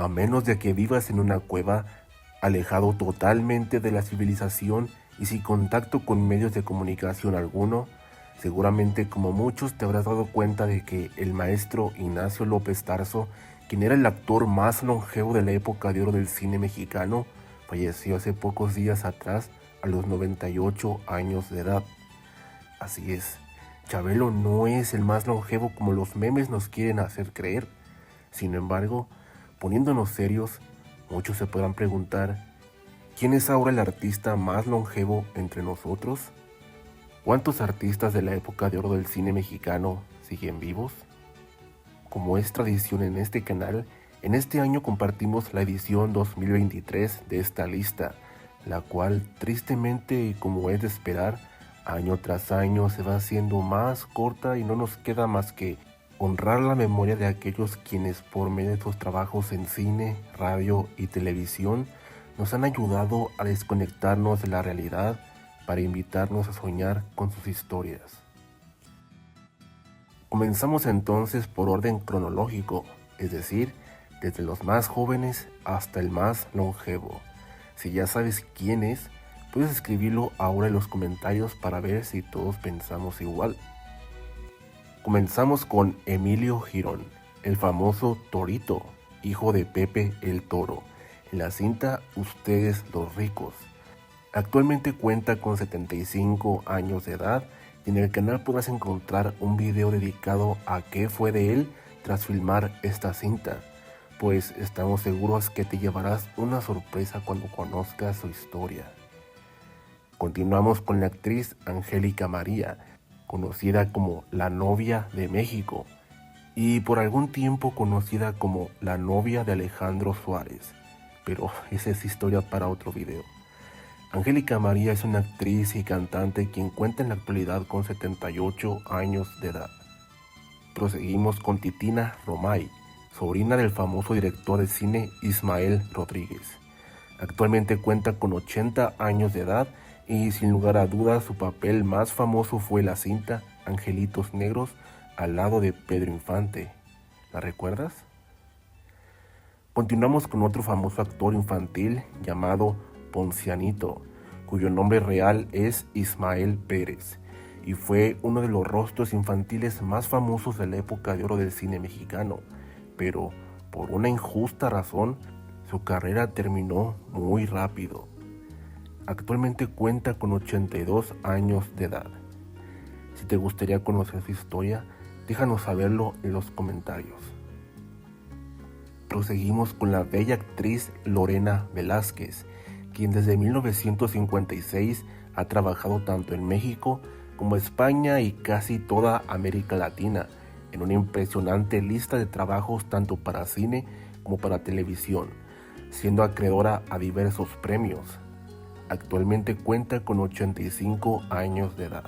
A menos de que vivas en una cueva, alejado totalmente de la civilización y sin contacto con medios de comunicación alguno, seguramente como muchos te habrás dado cuenta de que el maestro Ignacio López Tarso, quien era el actor más longevo de la época de oro del cine mexicano, falleció hace pocos días atrás a los 98 años de edad. Así es, Chabelo no es el más longevo como los memes nos quieren hacer creer. Sin embargo, poniéndonos serios, muchos se podrán preguntar, ¿quién es ahora el artista más longevo entre nosotros? ¿Cuántos artistas de la época de oro del cine mexicano siguen vivos? Como es tradición en este canal, en este año compartimos la edición 2023 de esta lista, la cual tristemente y como es de esperar, año tras año se va haciendo más corta y no nos queda más que honrar la memoria de aquellos quienes por medio de sus trabajos en cine, radio y televisión nos han ayudado a desconectarnos de la realidad para invitarnos a soñar con sus historias. Comenzamos entonces por orden cronológico, es decir, desde los más jóvenes hasta el más longevo. Si ya sabes quién es, puedes escribirlo ahora en los comentarios para ver si todos pensamos igual. Comenzamos con Emilio Girón, el famoso Torito, hijo de Pepe el Toro, en la cinta Ustedes los ricos. Actualmente cuenta con 75 años de edad y en el canal podrás encontrar un video dedicado a qué fue de él tras filmar esta cinta, pues estamos seguros que te llevarás una sorpresa cuando conozcas su historia. Continuamos con la actriz Angélica María, conocida como la novia de México y por algún tiempo conocida como la novia de Alejandro Suárez, pero esa es historia para otro video. Angélica María es una actriz y cantante quien cuenta en la actualidad con 78 años de edad. Proseguimos con Titina Romay, sobrina del famoso director de cine Ismael Rodríguez. Actualmente cuenta con 80 años de edad y sin lugar a dudas su papel más famoso fue la cinta Angelitos Negros al lado de Pedro Infante. ¿La recuerdas? Continuamos con otro famoso actor infantil llamado Poncianito, cuyo nombre real es Ismael Pérez, y fue uno de los rostros infantiles más famosos de la época de oro del cine mexicano, pero por una injusta razón, su carrera terminó muy rápido. Actualmente cuenta con 82 años de edad. Si te gustaría conocer su historia, déjanos saberlo en los comentarios. Proseguimos con la bella actriz Lorena Velázquez, quien desde 1956 ha trabajado tanto en México como España y casi toda América Latina, en una impresionante lista de trabajos tanto para cine como para televisión, siendo acreedora a diversos premios. Actualmente cuenta con 85 años de edad.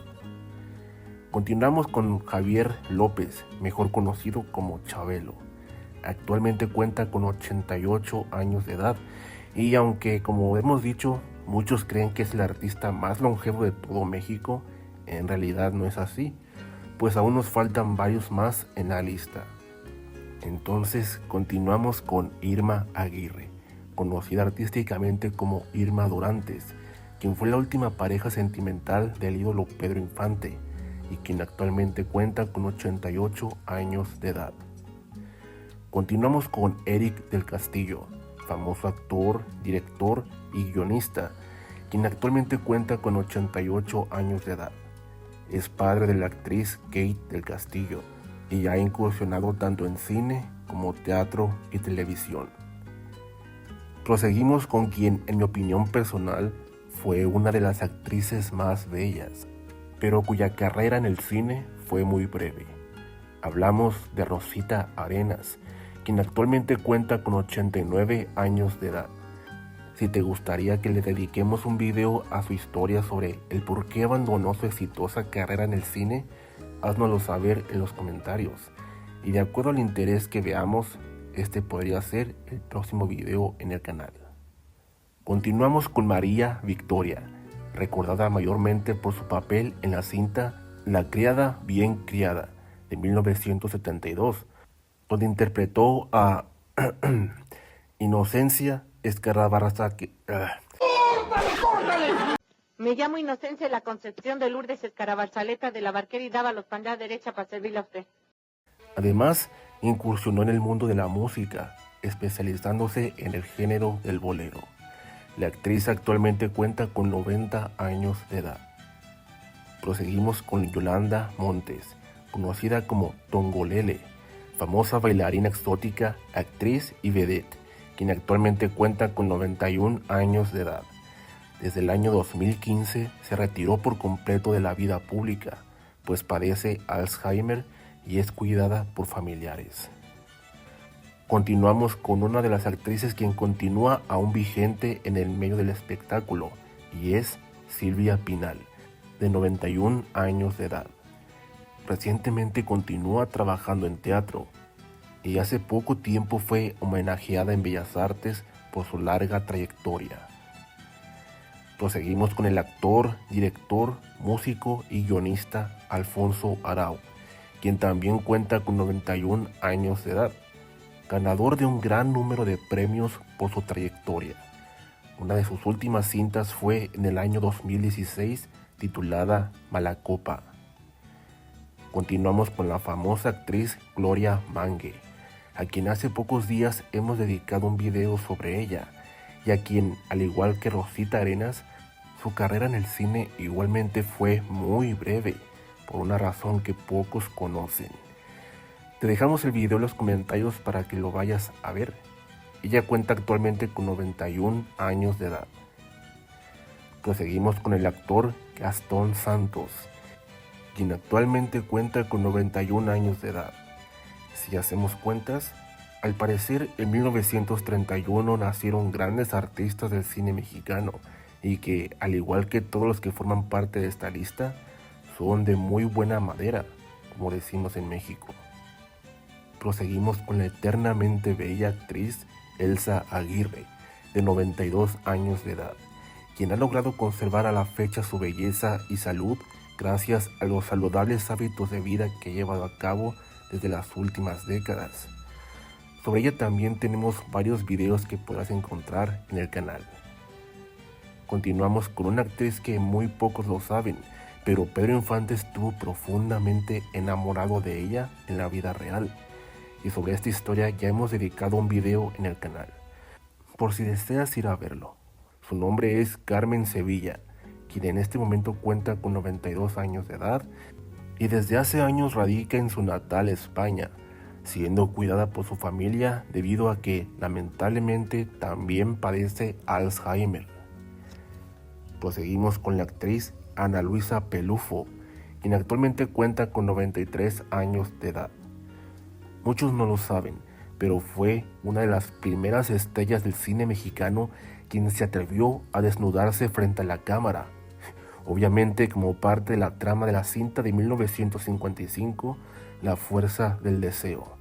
Continuamos con Javier López, mejor conocido como Chabelo. Actualmente cuenta con 88 años de edad y aunque, como hemos dicho, muchos creen que es el artista más longevo de todo México, en realidad no es así, pues aún nos faltan varios más en la lista. Entonces continuamos con Irma Aguirre, conocida artísticamente como Irma Dorantes, quien fue la última pareja sentimental del ídolo Pedro Infante y quien actualmente cuenta con 88 años de edad. Continuamos con Eric del Castillo, famoso actor, director y guionista, quien actualmente cuenta con 88 años de edad. Es padre de la actriz Kate del Castillo y ha incursionado tanto en cine como teatro y televisión. Proseguimos con quien, en mi opinión personal, fue una de las actrices más bellas, pero cuya carrera en el cine fue muy breve. Hablamos de Rosita Arenas, quien actualmente cuenta con 89 años de edad. Si te gustaría que le dediquemos un video a su historia sobre el por qué abandonó su exitosa carrera en el cine, háznoslo saber en los comentarios. Y de acuerdo al interés que veamos, este podría ser el próximo video en el canal. Continuamos con María Victoria, recordada mayormente por su papel en la cinta La criada bien criada, de 1972, donde interpretó a Inocencia Escarabarzaque. Me llamo Inocencia la Concepción de Lourdes Escarabalzaleta de la Barquera y Dávalos, panda derecha para servirle a usted. Además, incursionó en el mundo de la música, especializándose en el género del bolero. La actriz actualmente cuenta con 90 años de edad. Proseguimos con Yolanda Montes, conocida como Tongolele, famosa bailarina exótica, actriz y vedette, quien actualmente cuenta con 91 años de edad. Desde el año 2015 se retiró por completo de la vida pública, pues padece Alzheimer y es cuidada por familiares. Continuamos con una de las actrices quien continúa aún vigente en el medio del espectáculo, y es Silvia Pinal, de 91 años de edad. Recientemente continúa trabajando en teatro, y hace poco tiempo fue homenajeada en Bellas Artes por su larga trayectoria. Proseguimos con el actor, director, músico y guionista Alfonso Arau, quien también cuenta con 91 años de edad, ganador de un gran número de premios por su trayectoria. Una de sus últimas cintas fue en el año 2016, titulada Malacopa. Continuamos con la famosa actriz Gloria Mangue, a quien hace pocos días hemos dedicado un video sobre ella, y a quien, al igual que Rosita Arenas, su carrera en el cine igualmente fue muy breve, por una razón que pocos conocen. Te dejamos el video en los comentarios para que lo vayas a ver. Ella cuenta actualmente con 91 años de edad. Proseguimos con el actor Gastón Santos, quien actualmente cuenta con 91 años de edad. Si hacemos cuentas, al parecer en 1931 nacieron grandes artistas del cine mexicano y que, al igual que todos los que forman parte de esta lista, son de muy buena madera, como decimos en México. Proseguimos con la eternamente bella actriz Elsa Aguirre, de 92 años de edad, quien ha logrado conservar a la fecha su belleza y salud gracias a los saludables hábitos de vida que ha llevado a cabo desde las últimas décadas. Sobre ella también tenemos varios videos que podrás encontrar en el canal. Continuamos con una actriz que muy pocos lo saben, pero Pedro Infante estuvo profundamente enamorado de ella en la vida real. Y sobre esta historia ya hemos dedicado un video en el canal, por si deseas ir a verlo. Su nombre es Carmen Sevilla, quien en este momento cuenta con 92 años de edad y desde hace años radica en su natal España, siendo cuidada por su familia debido a que lamentablemente también padece Alzheimer. Proseguimos con la actriz Ana Luisa Pelufo, quien actualmente cuenta con 93 años de edad. Muchos no lo saben, pero fue una de las primeras estrellas del cine mexicano quien se atrevió a desnudarse frente a la cámara, obviamente como parte de la trama de la cinta de 1955, La Fuerza del Deseo.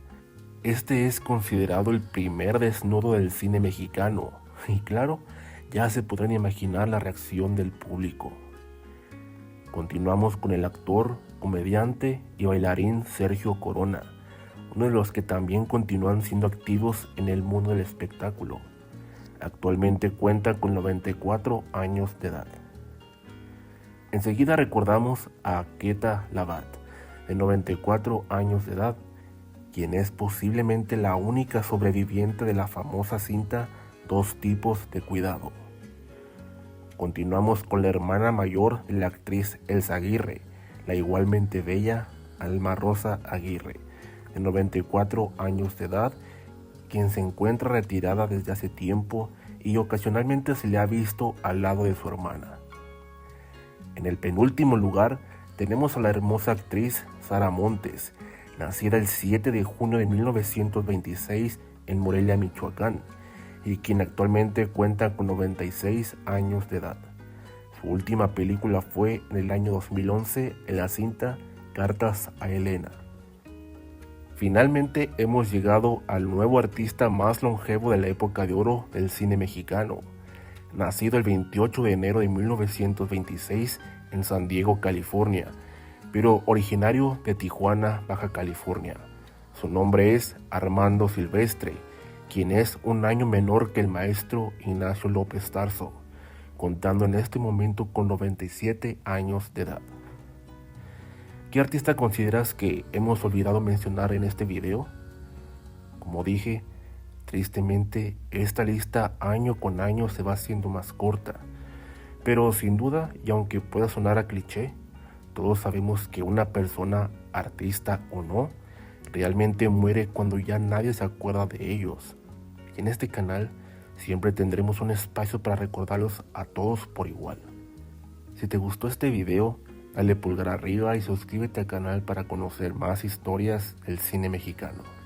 Este es considerado el primer desnudo del cine mexicano, y claro, ya se podrán imaginar la reacción del público. Continuamos con el actor, comediante y bailarín Sergio Corona, uno de los que también continúan siendo activos en el mundo del espectáculo. Actualmente cuenta con 94 años de edad. Enseguida recordamos a Queta Labat, de 94 años de edad, quien es posiblemente la única sobreviviente de la famosa cinta Dos tipos de cuidado. Continuamos con la hermana mayor de la actriz Elsa Aguirre, la igualmente bella Alma Rosa Aguirre, de 94 años de edad, quien se encuentra retirada desde hace tiempo y ocasionalmente se le ha visto al lado de su hermana. En el penúltimo lugar tenemos a la hermosa actriz Sara Montes, nacida el 7 de junio de 1926 en Morelia, Michoacán, y quien actualmente cuenta con 96 años de edad. Su última película fue en el año 2011 en la cinta Cartas a Elena. Finalmente hemos llegado al nuevo artista más longevo de la época de oro del cine mexicano, nacido el 28 de enero de 1926 en San Diego, California, pero originario de Tijuana, Baja California. Su nombre es Armando Silvestre, quien es un año menor que el maestro Ignacio López Tarso, contando en este momento con 97 años de edad. ¿Qué artista consideras que hemos olvidado mencionar en este video? Como dije, tristemente esta lista año con año se va haciendo más corta, pero sin duda, y aunque pueda sonar a cliché, todos sabemos que una persona, artista o no, realmente muere cuando ya nadie se acuerda de ellos. Y en este canal siempre tendremos un espacio para recordarlos a todos por igual. Si te gustó este video, dale pulgar arriba y suscríbete al canal para conocer más historias del cine mexicano.